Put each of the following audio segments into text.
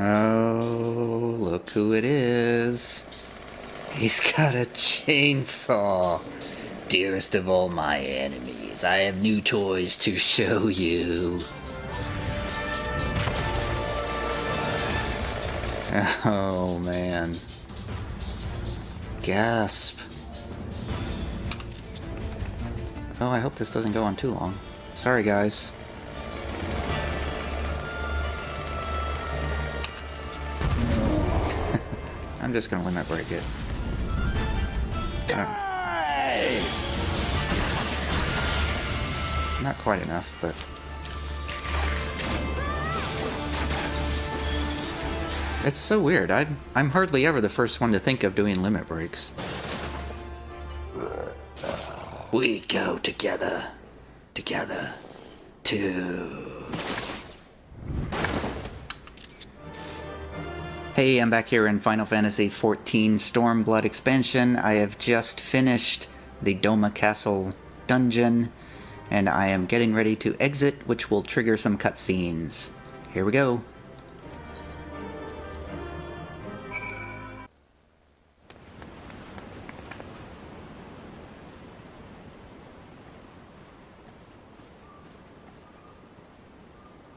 Oh, look who it is. He's got a chainsaw. Dearest of all my enemies, I have new toys to show you. Oh, man. Gasp. Oh, I hope this doesn't go on too long. Sorry, guys. I'm just gonna limit break it. Not quite enough, but... It's so weird. I'm hardly ever the first one to think of doing limit breaks. We go together. Together. Hey, I'm back here in Final Fantasy XIV Stormblood expansion. I have just finished the Doma Castle dungeon, and I am getting ready to exit, which will trigger some cutscenes. Here we go.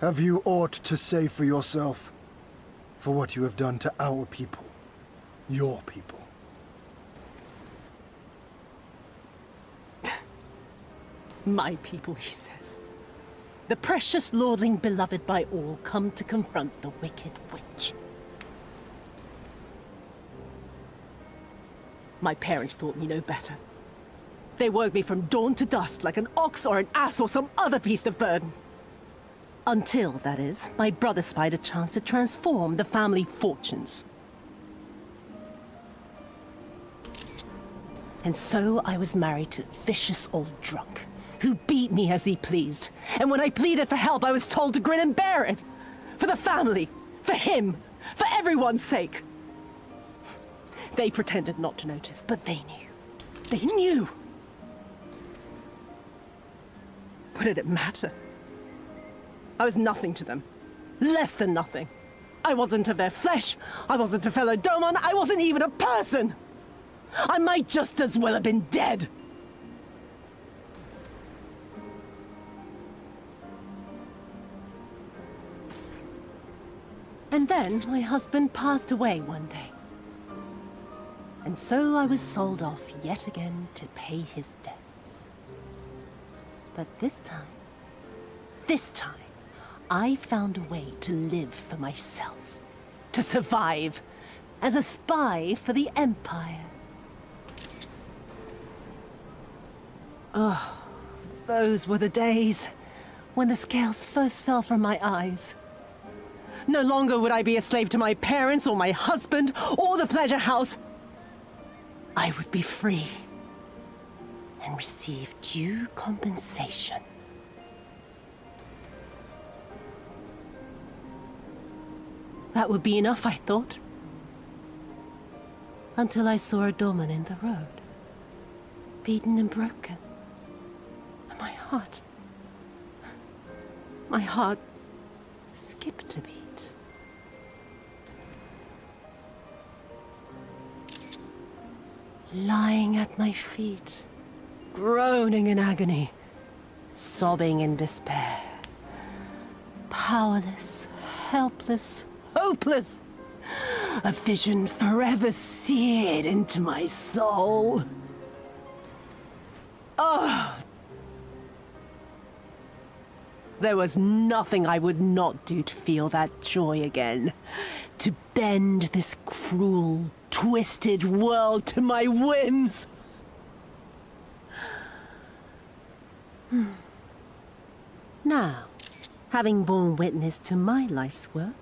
Have you aught to say for yourself? For what you have done to our people? Your people? My people, he says. The precious lordling beloved by all come to confront the wicked witch. My parents thought me no better. They woke me from dawn to dusk like an ox or an ass or some other beast of burden. Until, that is, my brother spied a chance to transform the family fortunes. And so I was married to a vicious old drunk, who beat me as he pleased. And when I pleaded for help, I was told to grin and bear it. For the family, for him, for everyone's sake. They pretended not to notice, but they knew. They knew! What did it matter? I was nothing to them. Less than nothing. I wasn't of their flesh. I wasn't a fellow Domon. I wasn't even a person. I might just as well have been dead. And then my husband passed away one day. And so I was sold off yet again to pay his debts. But this time, I found a way to live for myself, to survive, as a spy for the Empire. Oh, those were the days when the scales first fell from my eyes. No longer would I be a slave to my parents or my husband or the pleasure house. I would be free and receive due compensation. That would be enough, I thought. Until I saw a Doman in the road, beaten and broken. And my heart skipped a beat. Lying at my feet, groaning in agony, sobbing in despair. Powerless, helpless, hopeless. A vision forever seared into my soul. Oh! There was nothing I would not do to feel that joy again. To bend this cruel, twisted world to my whims. Now, having borne witness to my life's work,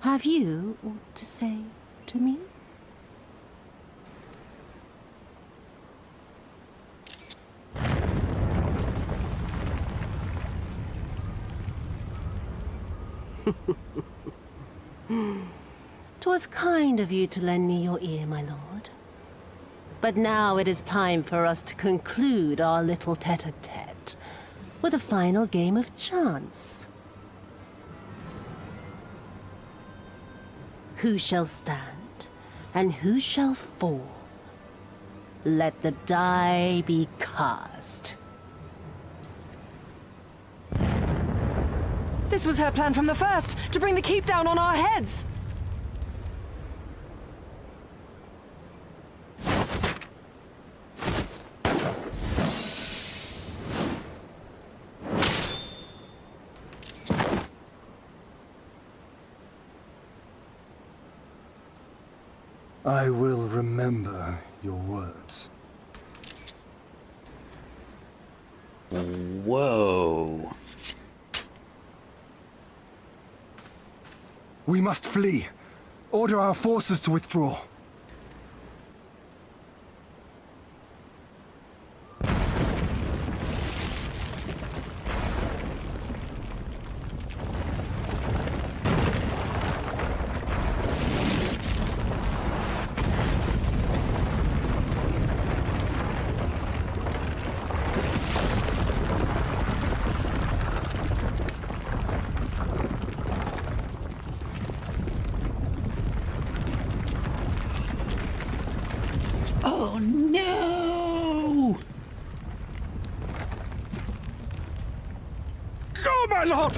have you aught to say to me? "'Twas kind of you to lend me your ear, my lord. But now it is time for us to conclude our little tete-a-tete with a final game of chance. Who shall stand, and who shall fall? Let the die be cast. This was her plan from the first, to bring the keep down on our heads! I will remember your words. Whoa. We must flee. Order our forces to withdraw. Oh no! Go, my lord!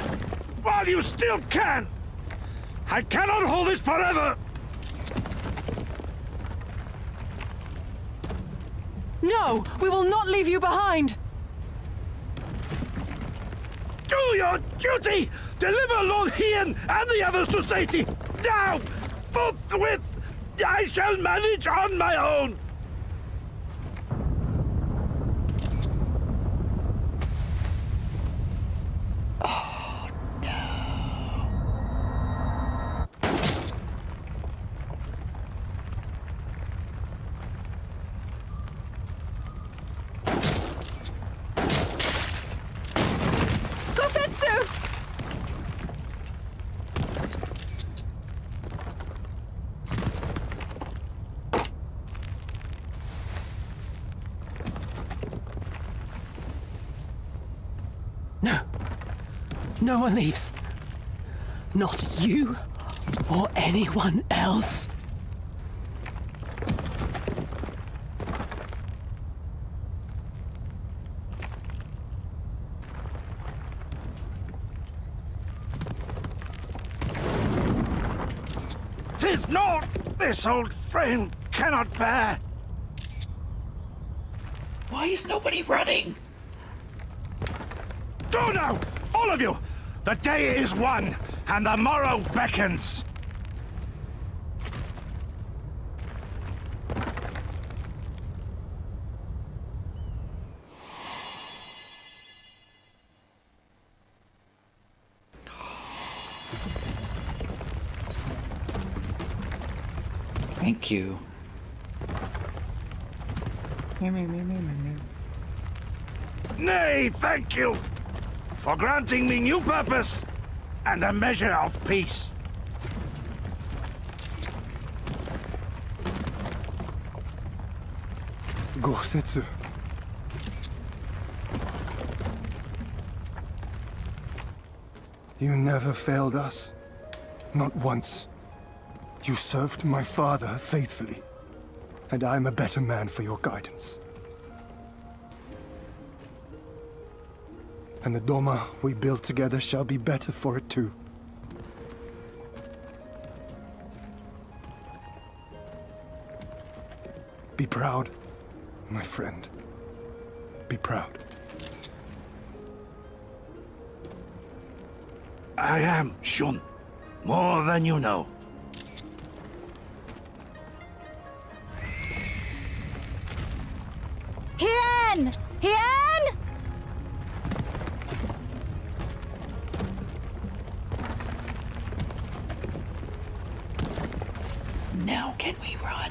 While you still can! I cannot hold it forever! No! We will not leave you behind! Do your duty! Deliver Lord Hien and the others to safety! Now! Forthwith! I shall manage on my own! Gosetsu! No. No one leaves. Not you or anyone else. "'Tis not this old frame cannot bear. Why is nobody running? Go now, all of you! The day is won, and the morrow beckons. Thank you. Nay, thank you for granting me new purpose and a measure of peace. Gosetsu. You never failed us. Not once. You served my father faithfully, and I'm a better man for your guidance. And the Doma we build together shall be better for it too. Be proud, my friend. Be proud. I am, Shun. More than you know. Hien! Hien! Now can we run?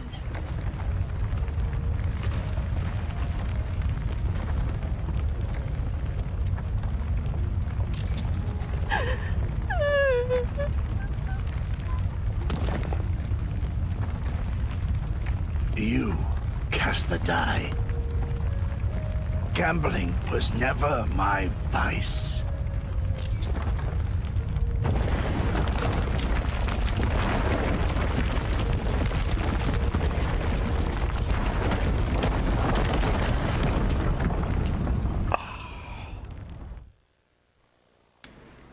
You cast the die. Gambling was never my vice.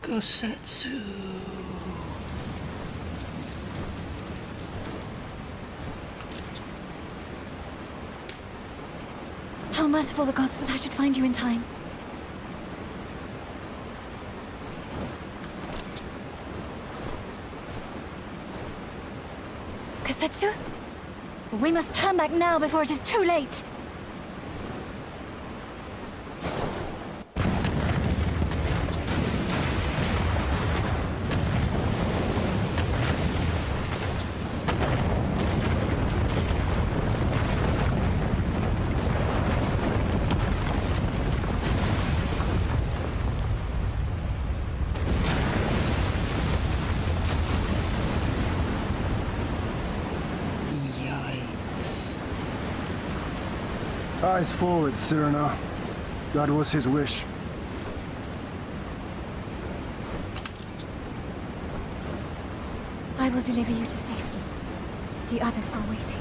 Gosetsu. How merciful the gods that I should find you in time. Kasetsu? We must turn back now before it is too late. Yikes. Eyes forward, Cyrano. That was his wish. I will deliver you to safety. The others are waiting.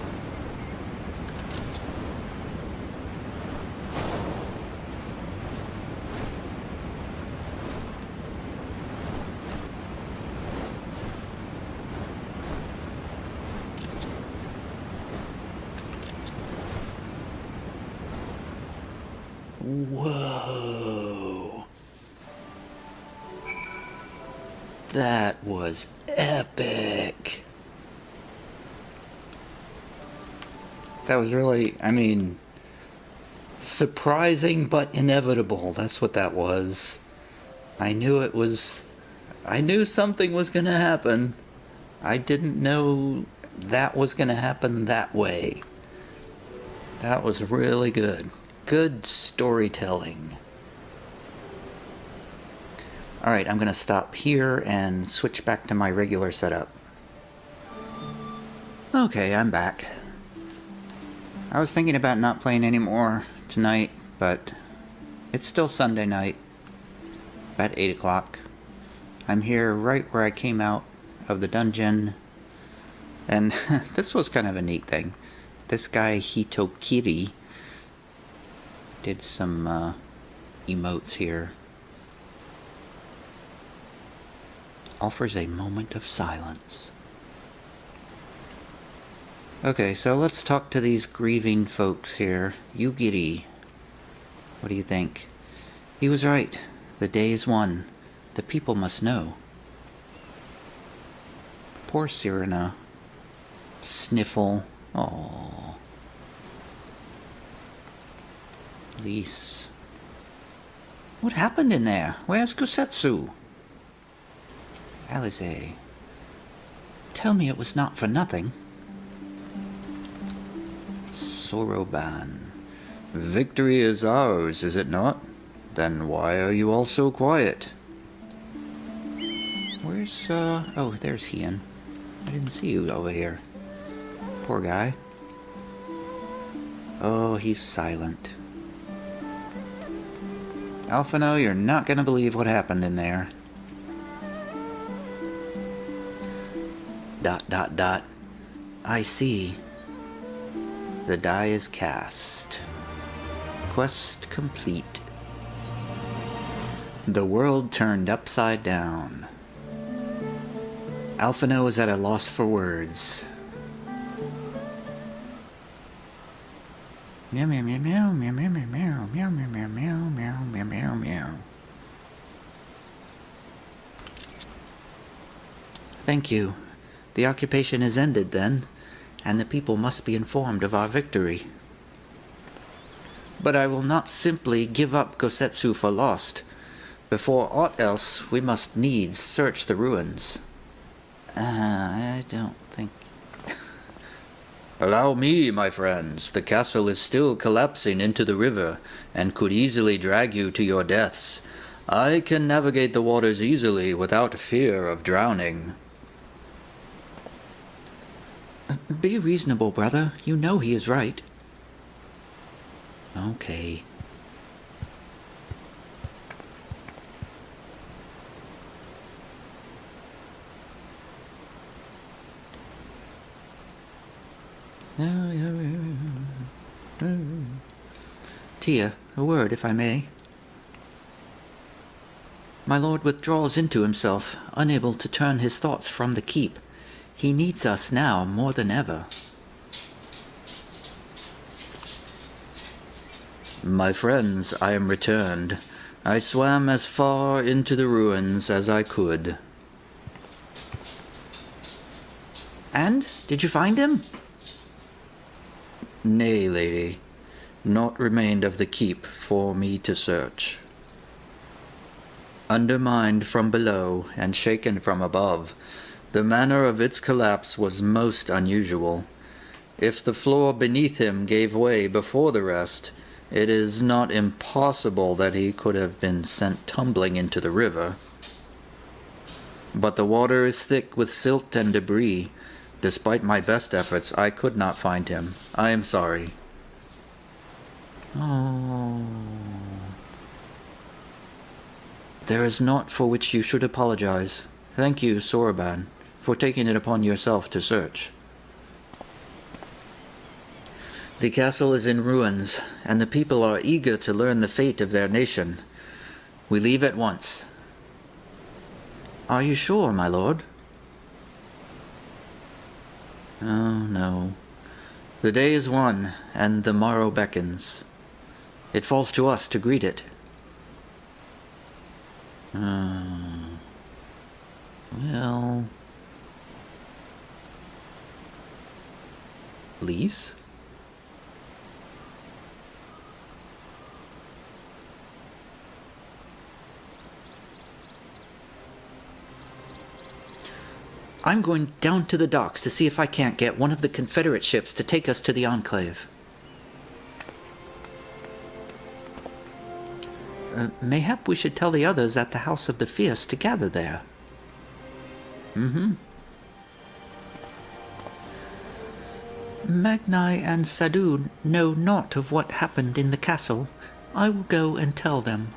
Whoa. That was epic. That was really, I mean, surprising but inevitable. That's what that was. I knew something was gonna happen. I didn't know that was gonna happen that way. That was really good. Good storytelling. Alright, I'm gonna stop here and switch back to my regular setup. Okay, I'm back. I was thinking about not playing anymore tonight, but it's still Sunday night. It's about 8 o'clock. I'm here right where I came out of the dungeon. And this was kind of a neat thing. This guy, Hitokiri, did some emotes here. Offers a moment of silence. Okay, so let's talk to these grieving folks here. Yugiri, what do you think? He was right. The day is won. The people must know. Poor Cyrano. Sniffle. Aww. Lise. What happened in there? Where's Gosetsu? Alize. Tell me it was not for nothing. Soroban. Victory is ours, is it not? Then why are you all so quiet? Where's, oh, there's Hien. I didn't see you over here. Poor guy. Oh, he's silent. Alphino, you're not gonna believe what happened in there. ... I see. The die is cast. Quest complete. The world turned upside down. Alphino is at a loss for words. Meow meow meow meow meow meow meow meow meow meow meow meow meow meow meow meow. Thank you. The occupation is ended then, and the people must be informed of our victory. But I will not simply give up Gosetsu for lost. Before aught else, we must needs search the ruins. I don't think... Allow me, my friends. The castle is still collapsing into the river, and could easily drag you to your deaths. I can navigate the waters easily without fear of drowning. Be reasonable, brother. You know he is right. Okay. Tia, a word, if I may. My lord withdraws into himself, unable to turn his thoughts from the keep. He needs us now more than ever. My friends, I am returned. I swam as far into the ruins as I could. And? Did you find him? Nay, lady. Naught remained of the keep for me to search. Undermined from below and shaken from above, the manner of its collapse was most unusual. If the floor beneath him gave way before the rest, it is not impossible that he could have been sent tumbling into the river. But the water is thick with silt and debris. Despite my best efforts, I could not find him. I am sorry. Oh. There is naught for which you should apologize. Thank you, Soraban, for taking it upon yourself to search. The castle is in ruins, and the people are eager to learn the fate of their nation. We leave at once. Are you sure, my lord? Oh, no. The day is won, and the morrow beckons. It falls to us to greet it. Well... Please? I'm going down to the docks to see if I can't get one of the Confederate ships to take us to the Enclave. Mayhap we should tell the others at the House of the Fierce to gather there. Magnai and Sadu know naught of what happened in the castle. I will go and tell them.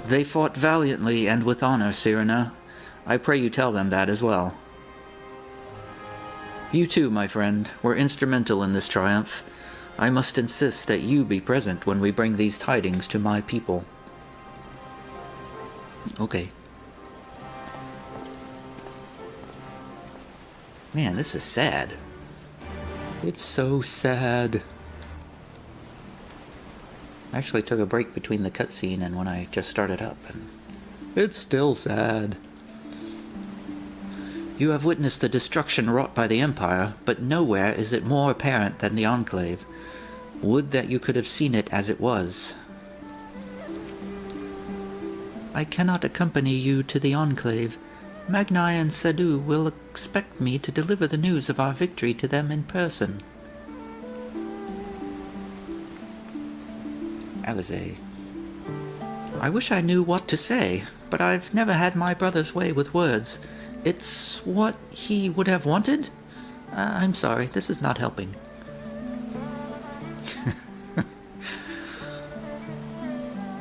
They fought valiantly and with honor, Cyrano. I pray you tell them that as well. You too, my friend, were instrumental in this triumph. I must insist that you be present when we bring these tidings to my people. Okay. Man, this is sad. It's so sad. I actually took a break between the cutscene and when I just started up, and it's still sad. You have witnessed the destruction wrought by the Empire, but nowhere is it more apparent than the Enclave. Would that you could have seen it as it was. I cannot accompany you to the Enclave. Magnai and Sadu will expect me to deliver the news of our victory to them in person. Alize. I wish I knew what to say, but I've never had my brother's way with words. It's what he would have wanted? I'm sorry, this is not helping.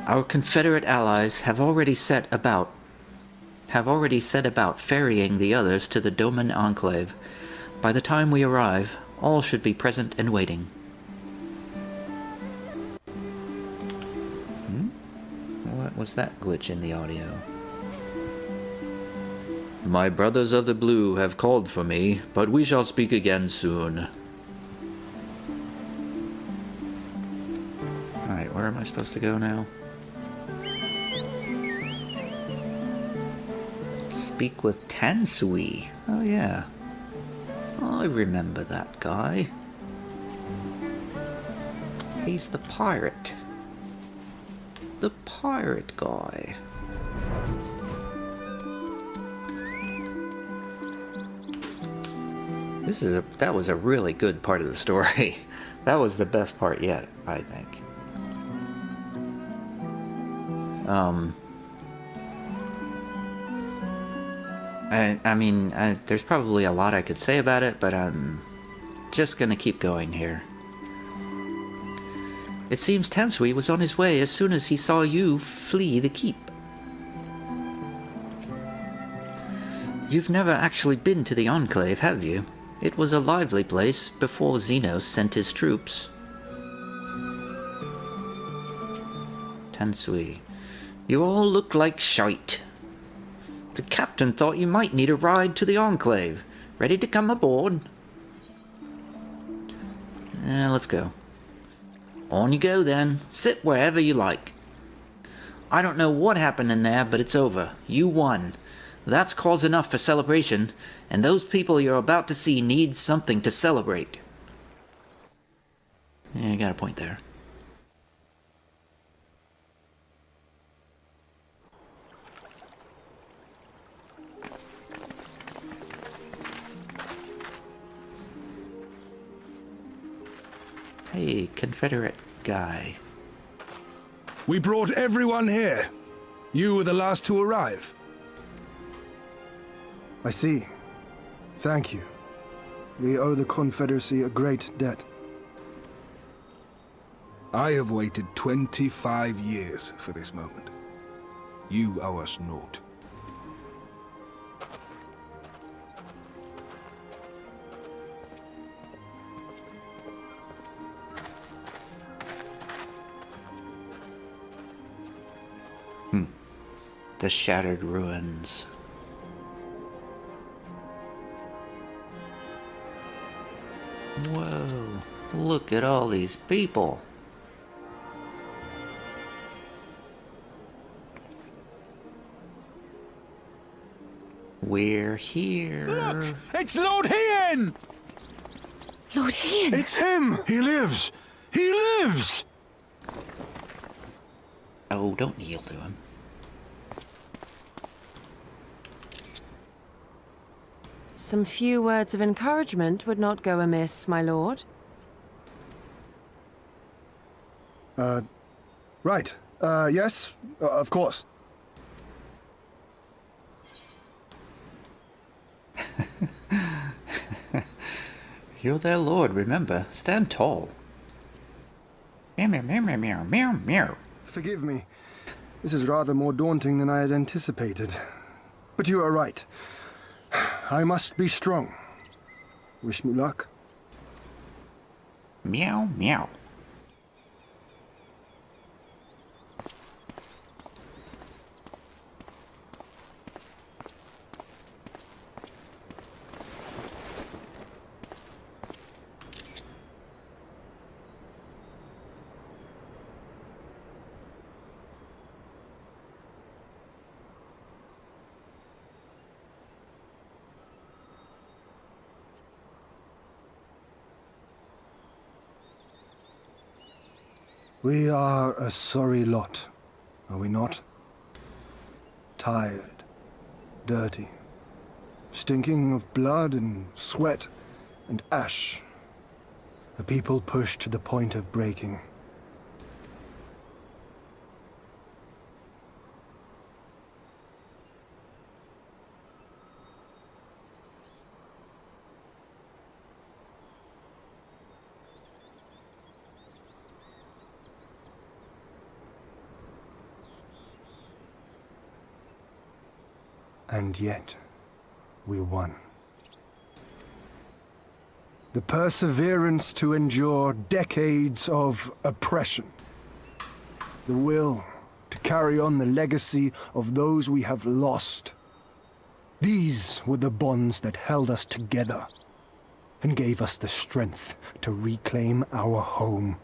Our Confederate allies have already set about ferrying the others to the Doman Enclave. By the time we arrive, all should be present and waiting. What was that glitch in the audio? My brothers of the blue have called for me, but we shall speak again soon. Alright, where am I supposed to go now? Speak with Tansui. Oh yeah. I remember that guy. He's the pirate. The pirate guy. That was a really good part of the story. That was the best part yet, I think. I mean, there's probably a lot I could say about it, but I'm just gonna keep going here. It seems Tansui was on his way as soon as he saw you flee the keep. You've never actually been to the Enclave, have you? It was a lively place before Xenos sent his troops. Tansui. You all look like shite. The captain thought you might need a ride to the Enclave. Ready to come aboard? Let's go. On you go then. Sit wherever you like. I don't know what happened in there, but it's over. You won. That's cause enough for celebration, and those people you're about to see need something to celebrate. Yeah, you got a point there. Hey, Confederate guy. We brought everyone here. You were the last to arrive. I see. Thank you. We owe the Confederacy a great debt. I have waited 25 years for this moment. You owe us naught. The shattered ruins. Whoa, look at all these people. We're here. Look! It's Lord Hien! Lord Hien! It's him! He lives! He lives! Oh, don't kneel to him. Some few words of encouragement would not go amiss, my lord. Right. Yes, of course. You're their lord, remember. Stand tall. Meow, meow, meow, meow, meow, meow, meow. Forgive me. This is rather more daunting than I had anticipated. But you are right. I must be strong. Wish me luck. Meow, meow. We are a sorry lot, are we not? Tired, dirty, stinking of blood and sweat and ash. A people pushed to the point of breaking. And yet, we won. The perseverance to endure decades of oppression. The will to carry on the legacy of those we have lost. These were the bonds that held us together and gave us the strength to reclaim our home.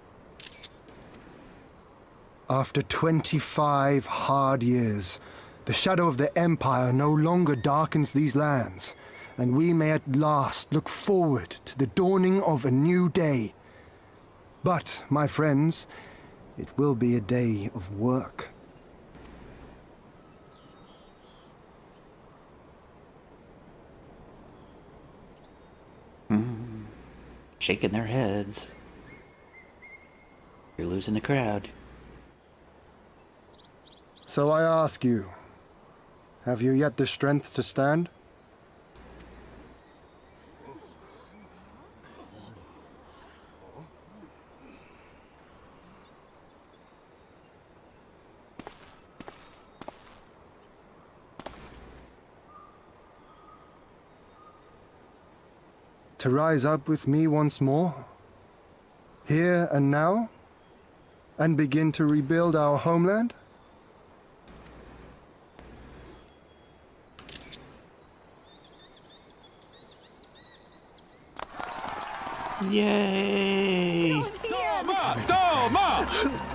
After 25 hard years, the shadow of the Empire no longer darkens these lands, and we may at last look forward to the dawning of a new day. But, my friends, it will be a day of work. Shaking their heads. You're losing the crowd. So I ask you, have you yet the strength to stand? To rise up with me once more? Here and now? And begin to rebuild our homeland? Yay! Doma! Doma!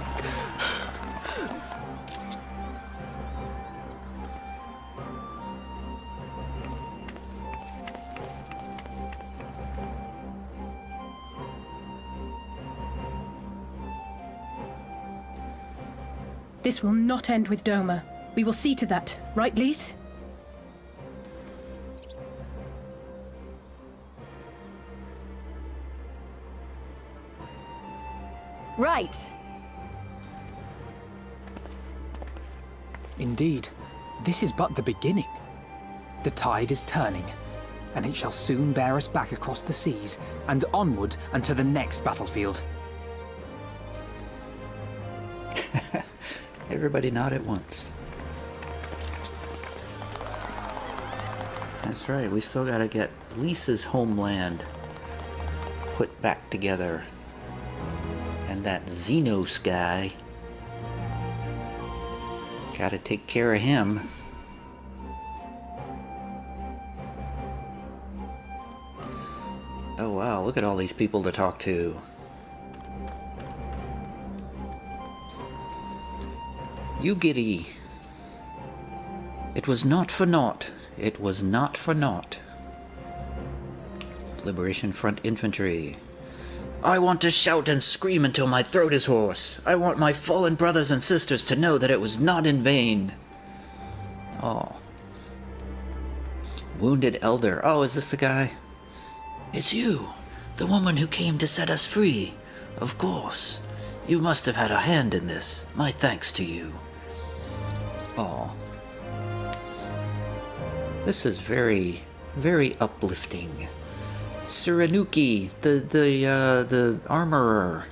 This will not end with Doma. We will see to that, right, Lise? Right. Indeed, this is but the beginning. The tide is turning, and it shall soon bear us back across the seas and onward and to the next battlefield. Everybody nod at once. That's right, we still gotta get Lisa's homeland put back together. And that Xenos guy. Gotta take care of him. Oh wow, look at all these people to talk to. Ugiri. It was not for naught. It was not for naught. Liberation Front Infantry. I want to shout and scream until my throat is hoarse. I want my fallen brothers and sisters to know that it was not in vain. Oh. Wounded Elder. Oh, is this the guy? It's you, the woman who came to set us free. Of course. You must have had a hand in this. My thanks to you. Oh. This is very, very uplifting. Suranuki, the armorer.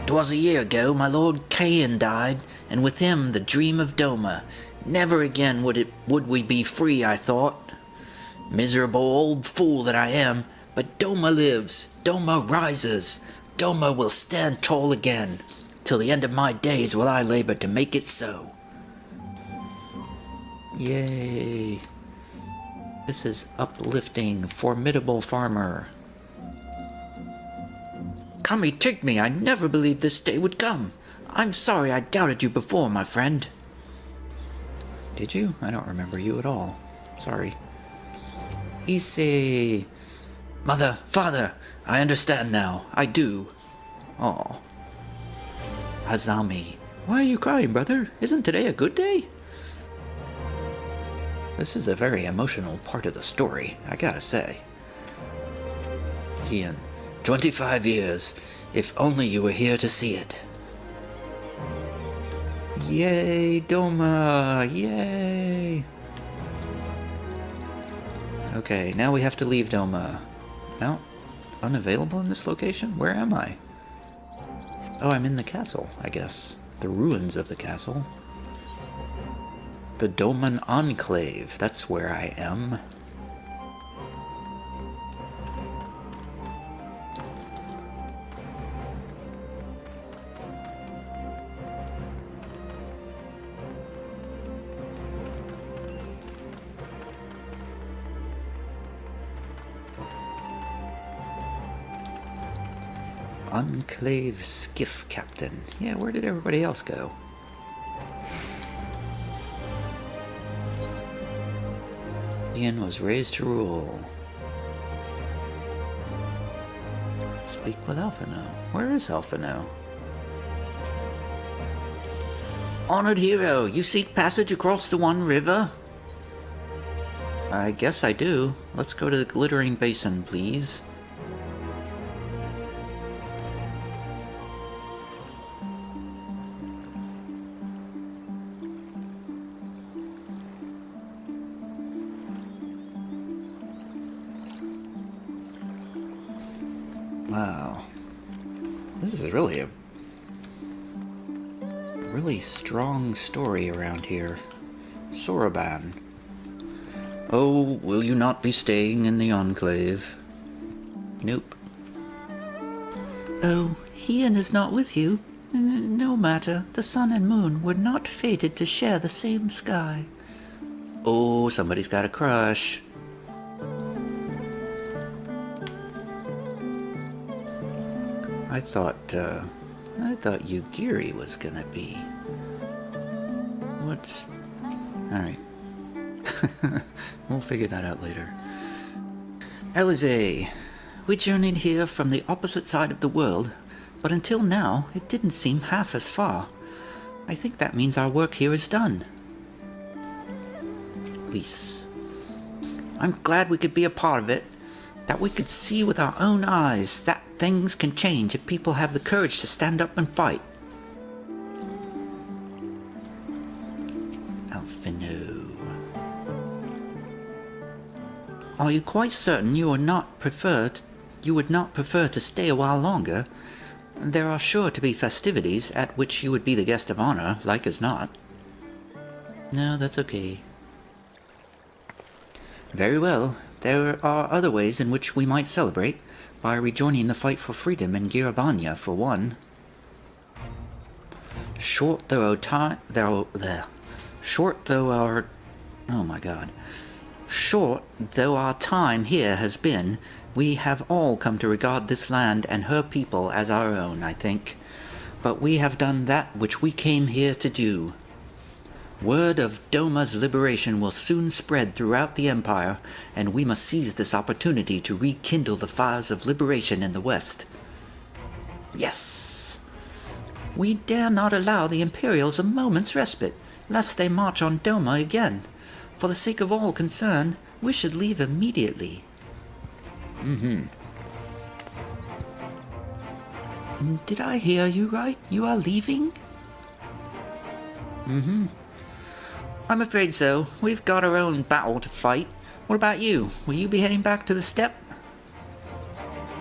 'Twas a year ago my lord Kain died, and with him the dream of Doma. Never again would we be free, I thought. Miserable old fool that I am, but Doma lives, Doma rises, Doma will stand tall again. Till the end of my days will I labor to make it so. Yay. This is uplifting, formidable farmer. Come, take me, I never believed this day would come. I'm sorry I doubted you before, my friend. Did you? I don't remember you at all. Sorry. Issei. Mother, father, I understand now. I do. Oh. Azami. Why are you crying, brother? Isn't today a good day? This is a very emotional part of the story, I gotta say. Ian, 25 years. If only you were here to see it. Yay, Doma! Yay! Okay, now we have to leave Doma. No? Unavailable in this location? Where am I? Oh, I'm in the castle, I guess. The ruins of the castle. The Doman Enclave, that's where I am. Enclave skiff captain. Yeah, where did everybody else go? Ian was raised to rule. Speak with Alphino. Where is Alphino? Honored hero, you seek passage across the One River? I guess I do. Let's go to the Glittering Basin, please. Wow. This is really a really strong story around here. Soraban. Oh, will you not be staying in the Enclave? Nope. Oh, Ian is not with you? No matter. The sun and moon were not fated to share the same sky. Oh, somebody's got a crush. I thought Yugiri was gonna be... What's... Alright. We'll figure that out later. Alize, we journeyed here from the opposite side of the world, but until now, it didn't seem half as far. I think that means our work here is done. Lys. I'm glad we could be a part of it, that we could see with our own eyes that things can change if people have the courage to stand up and fight. Alphino. Are you quite certain you would not prefer to stay a while longer? There are sure to be festivities at which you would be the guest of honor, like as not. No, that's okay. Very well. There are other ways in which we might celebrate, by rejoining the fight for freedom in Girabanya, for one. Short though our time here has been, we have all come to regard this land and her people as our own, I think. But we have done that which we came here to do. Word of Doma's liberation will soon spread throughout the Empire, and we must seize this opportunity to rekindle the fires of liberation in the West. Yes! We dare not allow the Imperials a moment's respite, lest they march on Doma again. For the sake of all concerned, we should leave immediately. Did I hear you right? You are leaving? I'm afraid so. We've got our own battle to fight. What about you? Will you be heading back to the steppe?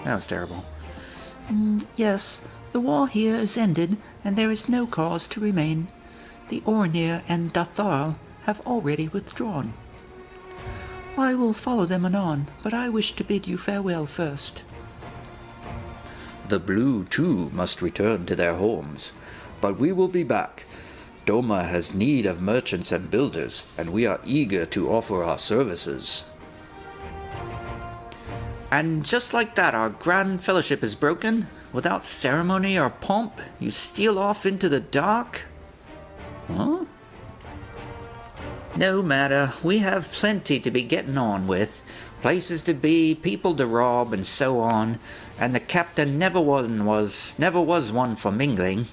That was terrible. Yes. The war here is ended, and there is no cause to remain. The Ornir and Dathal have already withdrawn. I will follow them anon, but I wish to bid you farewell first. The Blue, too, must return to their homes, but we will be back. Doma has need of merchants and builders, and we are eager to offer our services. And just like that, our grand fellowship is broken? Without ceremony or pomp, you steal off into the dark? Huh? No matter, we have plenty to be getting on with. Places to be, people to rob, and so on. And the captain never was one for mingling.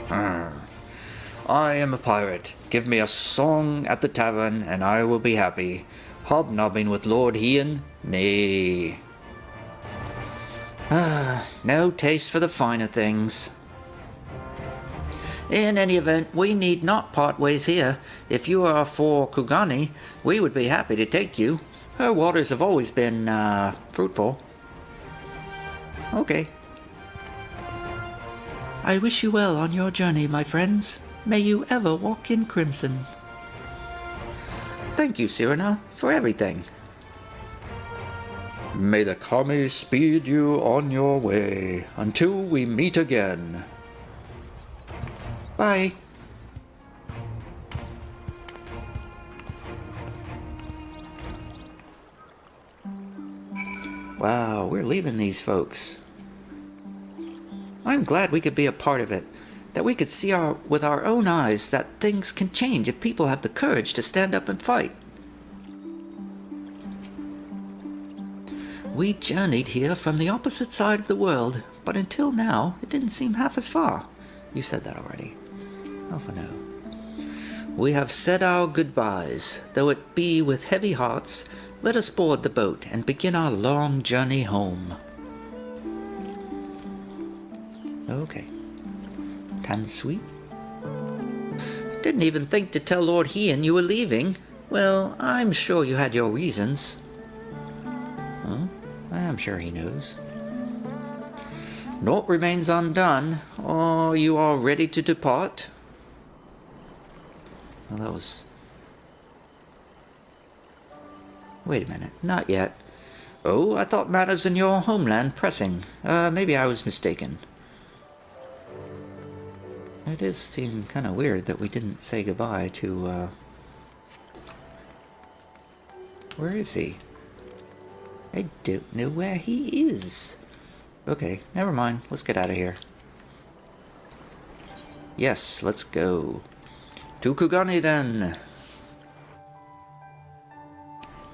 I am a pirate. Give me a song at the tavern, and I will be happy. Hobnobbing with Lord Hien? Nay. No taste for the finer things. In any event, we need not part ways here. If you are for Kugani, we would be happy to take you. Her waters have always been, fruitful. Okay. I wish you well on your journey, my friends. May you ever walk in crimson. Thank you, Cyrano, for everything. May the Kami speed you on your way, until we meet again. Bye. Wow, we're leaving these folks. I'm glad we could be a part of it. That we could see with our own eyes that things can change if people have the courage to stand up and fight. We journeyed here from the opposite side of the world, but until now, it didn't seem half as far. You said that already. Oh, for no. We have said our goodbyes, though it be with heavy hearts. Let us board the boat and begin our long journey home. Okay. Tansui? Didn't even think to tell Lord Hien you were leaving. Well, I'm sure you had your reasons. Huh? I'm sure he knows. Naught remains undone. Are you all ready to depart? Well, that was... Wait a minute. Not yet. Oh, I thought matters in your homeland pressing. Maybe I was mistaken. It does seem kind of weird that we didn't say goodbye to, Where is he? I don't know where he is. Okay, never mind. Let's get out of here. Yes, let's go. To Kugani then.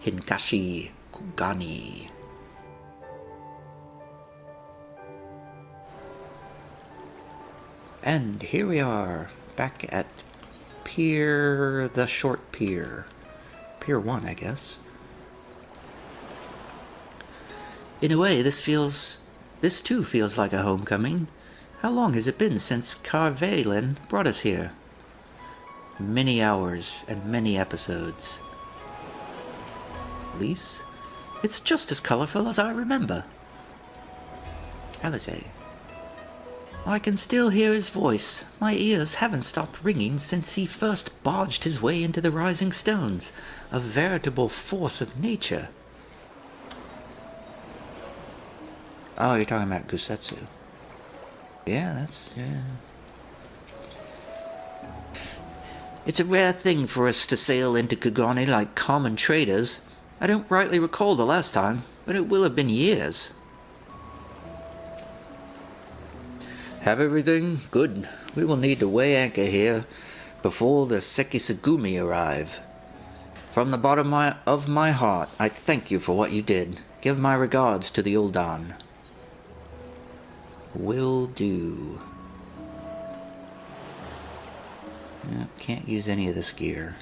Hinkashi Kugani. And here we are, back at the short pier. Pier 1, I guess. In a way, this too feels like a homecoming. How long has it been since Carvalen brought us here? Many hours and many episodes. Lise? It's just as colorful as I remember. Alice. I can still hear his voice. My ears haven't stopped ringing since he first barged his way into the Rising Stones, a veritable force of nature. Oh, you're talking about Gusetsu. Yeah. It's a rare thing for us to sail into Kugani like common traders. I don't rightly recall the last time, but it will have been years. Have everything? Good. We will need to weigh anchor here before the Sekisagumi arrive. From the bottom of my heart, I thank you for what you did. Give my regards to the Uldan. Will do. Yeah, can't use any of this gear.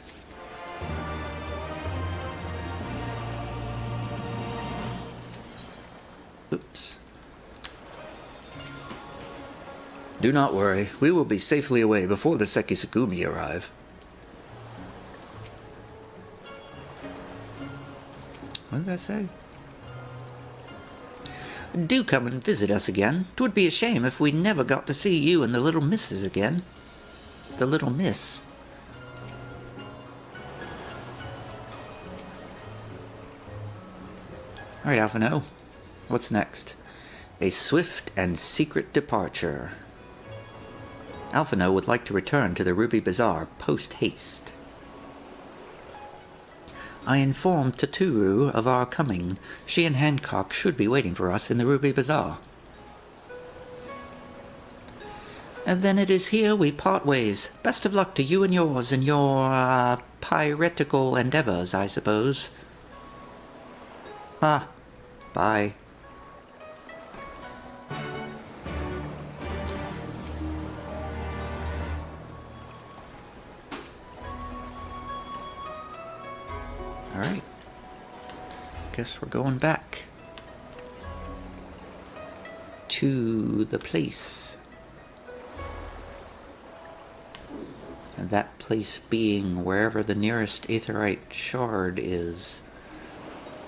Oops. Do not worry, we will be safely away before the Sekisagumi arrive. What did I say? Do come and visit us again. 'Twould be a shame if we never got to see you and the little misses again. The little miss. Alright, Alphino. What's next? A swift and secret departure. Alphino would like to return to the Ruby Bazaar post-haste. I informed Taturu of our coming. She and Hancock should be waiting for us in the Ruby Bazaar. And then it is here we part ways. Best of luck to you and yours in your, piratical endeavors, I suppose. Bye. Alright. Guess we're going back to the place. And that place being wherever the nearest aetherite shard is,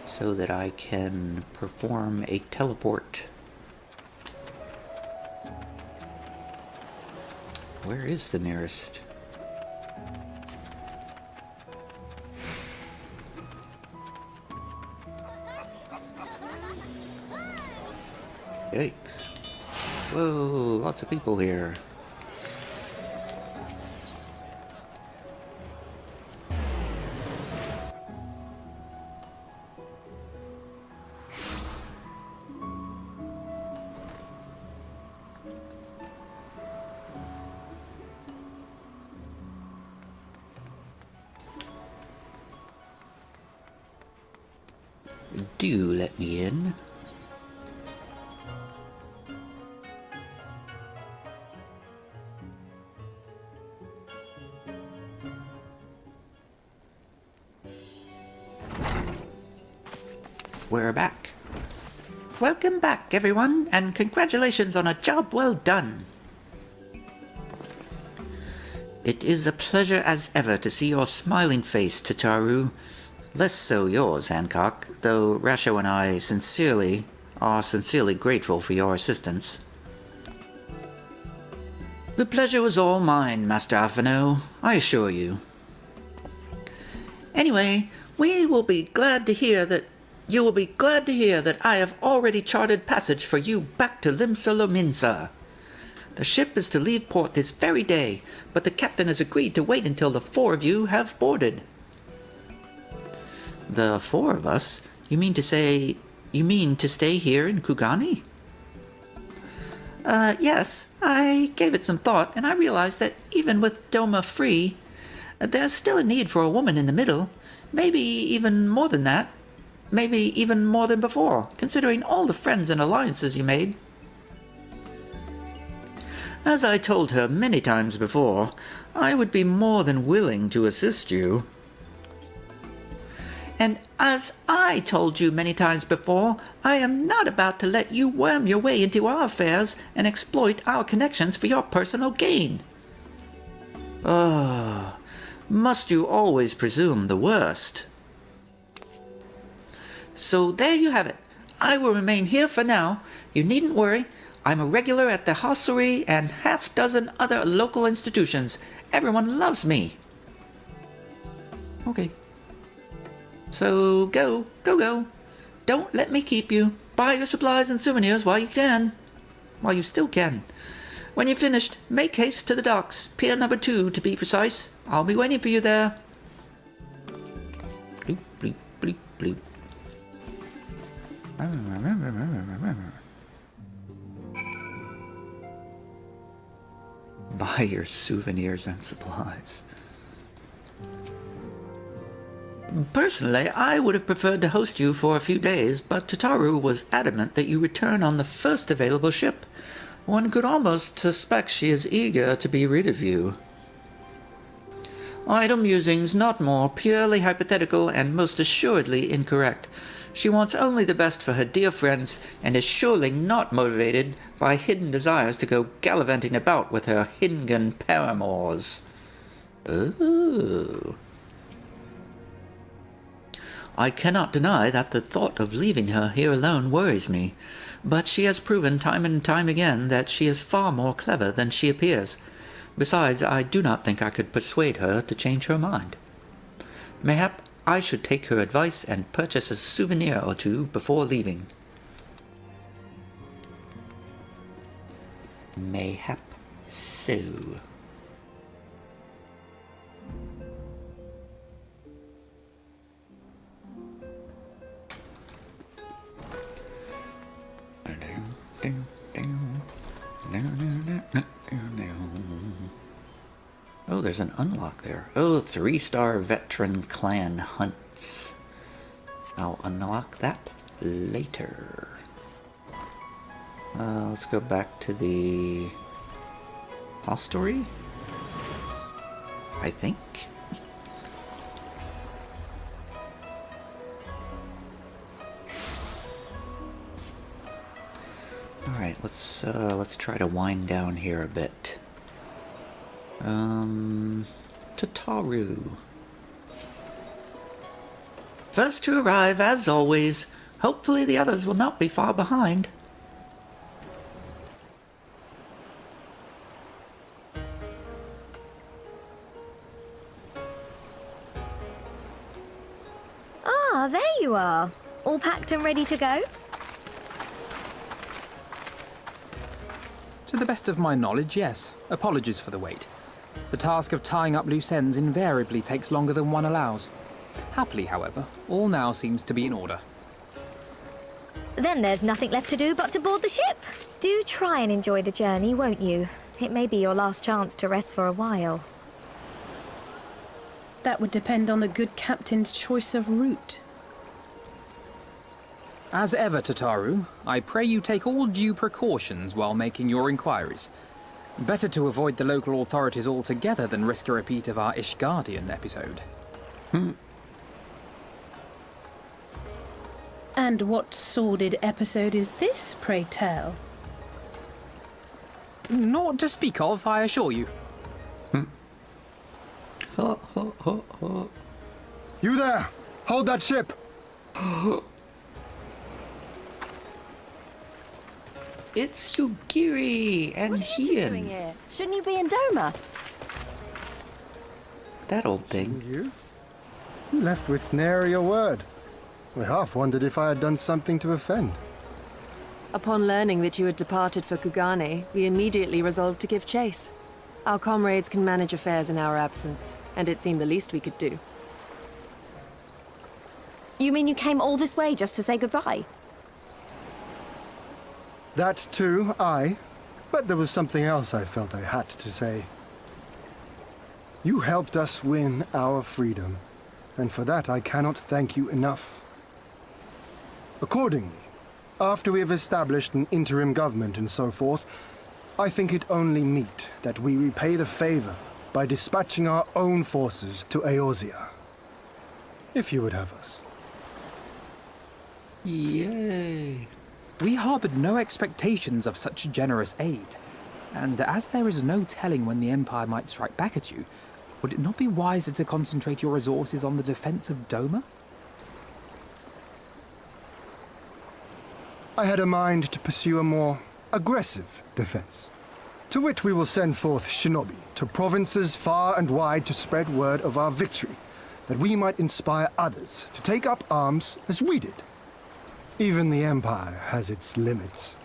so that I can perform a teleport. Where is the nearest? Yikes. Whoa, lots of people here. Do let me in. We're back. Welcome back, everyone, and congratulations on a job well done. It is a pleasure as ever to see your smiling face, Tataru. Less so yours, Hancock, though Rasho and I are sincerely grateful for your assistance. The pleasure was all mine, Master Alphino, I assure you. Anyway, you will be glad to hear that I have already charted passage for you back to Limsa. The ship is to leave port this very day, but the captain has agreed to wait until the 4 of you have boarded. The 4 of us? You mean to stay here in Kugani? Yes, I gave it some thought, and I realized that even with Doma free, there's still a need for a woman in the middle. Maybe even more than that. Maybe even more than before, considering all the friends and alliances you made. As I told her many times before, I would be more than willing to assist you. And as I told you many times before, I am not about to let you worm your way into our affairs and exploit our connections for your personal gain. Oh, must you always presume the worst? So there you have it. I will remain here for now. You needn't worry. I'm a regular at the hostelry and half-dozen other local institutions. Everyone loves me. Okay. So go. Don't let me keep you. Buy your supplies and souvenirs while you can. While you still can. When you're finished, make haste to the docks. Pier number 2, to be precise. I'll be waiting for you there. Bloop, bloop, bloop, bloop. Buy your souvenirs and supplies. Personally, I would have preferred to host you for a few days, but Tataru was adamant that you return on the first available ship. One could almost suspect she is eager to be rid of you. Idle musings, not more, purely hypothetical and most assuredly incorrect. She wants only the best for her dear friends, and is surely not motivated by hidden desires to go gallivanting about with her Hingan paramours. Oh. I cannot deny that the thought of leaving her here alone worries me, but she has proven time and time again that she is far more clever than she appears. Besides, I do not think I could persuade her to change her mind. Mayhap I should take her advice and purchase a souvenir or two before leaving. Mayhap so. Oh, there's an unlock there. Oh, 3-star veteran clan hunts. I'll unlock that later. Let's go back to the hostelry, I think. Alright, let's try to wind down here a bit. Tataru. First to arrive, as always. Hopefully the others will not be far behind. Ah, there you are. All packed and ready to go? To the best of my knowledge, yes. Apologies for the wait. The task of tying up loose ends invariably takes longer than one allows. Happily, however, all now seems to be in order. Then there's nothing left to do but to board the ship. Do try and enjoy the journey, won't you? It may be your last chance to rest for a while. That would depend on the good captain's choice of route. As ever, Tataru, I pray you take all due precautions while making your inquiries. Better to avoid the local authorities altogether than risk a repeat of our Ishgardian episode. And what sordid episode is this, pray tell? Naught to speak of, I assure you. You there! Hold that ship! It's Yugiri and What are you two doing Hien. here? Shouldn't you be in Doma? That old thing. You? You left with nary a word. I half wondered if I had done something to offend. Upon learning that you had departed for Kugane, we immediately resolved to give chase. Our comrades can manage affairs in our absence, and it seemed the least we could do. You mean you came all this way just to say goodbye? That too, aye. But there was something else I felt I had to say. You helped us win our freedom, and for that I cannot thank you enough. Accordingly, after we have established an interim government and so forth, I think it only meet that we repay the favor by dispatching our own forces to Eorzea. If you would have us. Yay. We harbored no expectations of such generous aid, and as there is no telling when the Empire might strike back at you, would it not be wiser to concentrate your resources on the defense of Doma? I had a mind to pursue a more aggressive defense, to which we will send forth shinobi to provinces far and wide to spread word of our victory, that we might inspire others to take up arms as we did. Even the Empire has its limits.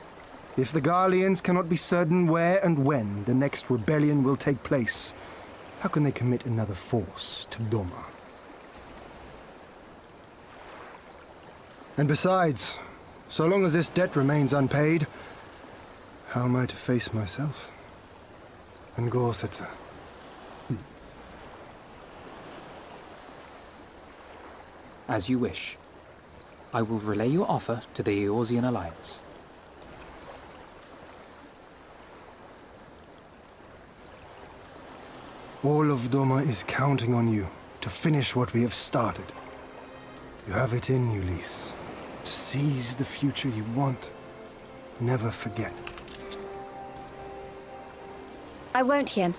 If the Garleans cannot be certain where and when the next rebellion will take place, how can they commit another force to Doma? And besides, so long as this debt remains unpaid, how am I to face myself? And Gorsetzer? As you wish. I will relay your offer to the Eorzean Alliance. All of Doma is counting on you to finish what we have started. You have it in you, Lys, to seize the future you want. Never forget. I won't, Hien.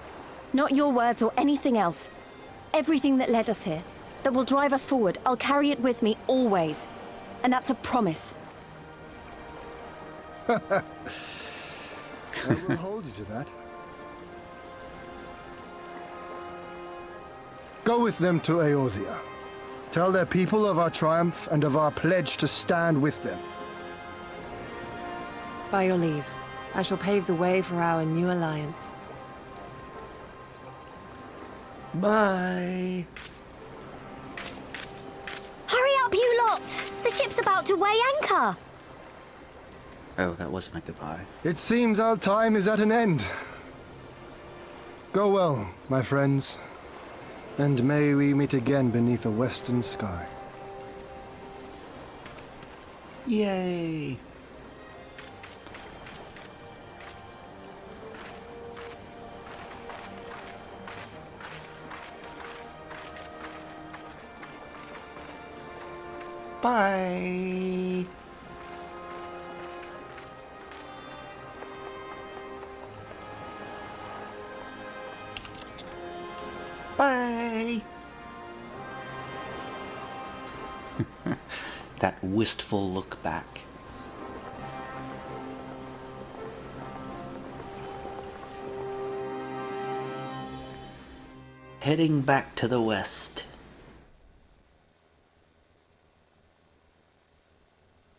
Not your words or anything else. Everything that led us here, that will drive us forward, I'll carry it with me always. And that's a promise. I will hold you to that. Go with them to Eorzea. Tell their people of our triumph and of our pledge to stand with them. By your leave, I shall pave the way for our new alliance. Bye. Hurry up, you lot! The ship's about to weigh anchor! Oh, that wasn't a goodbye. It seems our time is at an end. Go well, my friends. And may we meet again beneath a western sky. Yay. Bye. Bye. That wistful look back. Heading back to the west.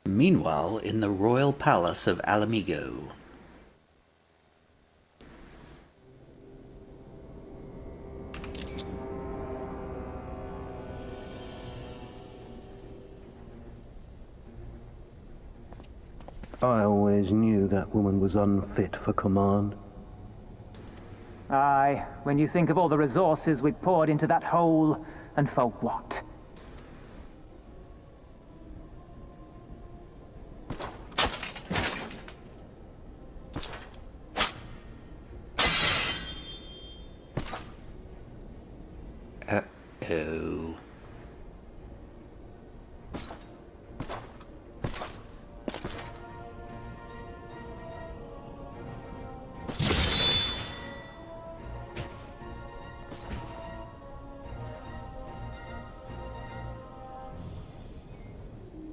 Meanwhile, in the royal palace of Alamigo. I always knew that woman was unfit for command. Aye, when you think of all the resources we've poured into that hole, and for what? Uh-oh.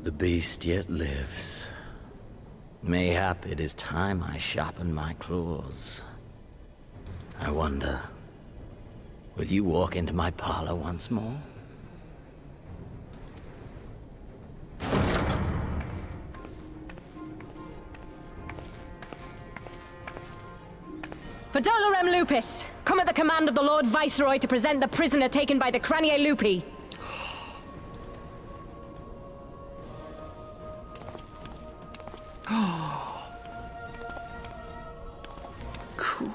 The beast yet lives. Mayhap it is time I sharpen my claws. I wonder, will you walk into my parlor once more? For Dolorem Lupus, come at the command of the Lord Viceroy to present the prisoner taken by the Cranier Lupi.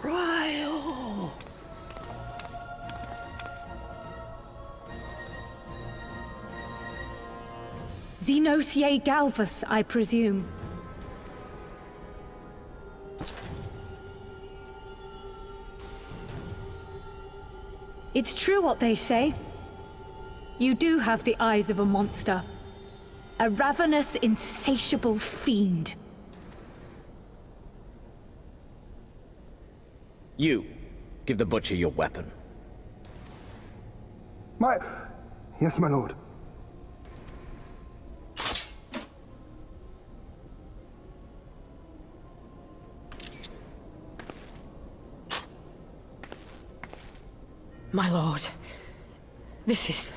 Cryo! Xenos ye Galvus, I presume. It's true what they say. You do have the eyes of a monster. A ravenous, insatiable fiend. You, give the butcher your weapon. Yes, my lord. My lord, this is...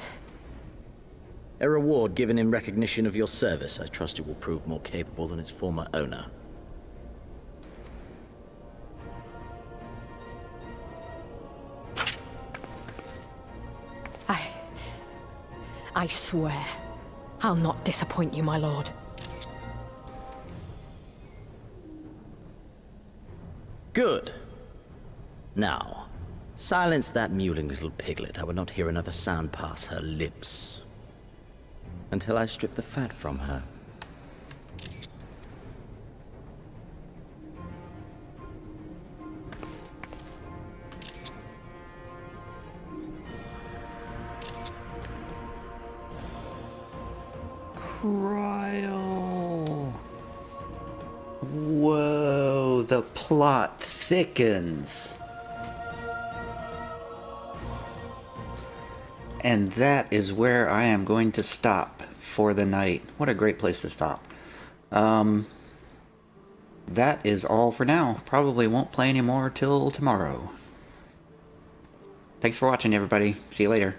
A reward given in recognition of your service. I trust it will prove more capable than its former owner. I swear, I'll not disappoint you, my lord. Good. Now, silence that mewling little piglet. I will not hear another sound pass her lips. Until I strip the fat from her. Cryo. Whoa, the plot thickens. And that is where I am going to stop for the night. What a great place to stop. That is all for now. Probably won't play anymore till tomorrow. Thanks for watching, everybody. See you later.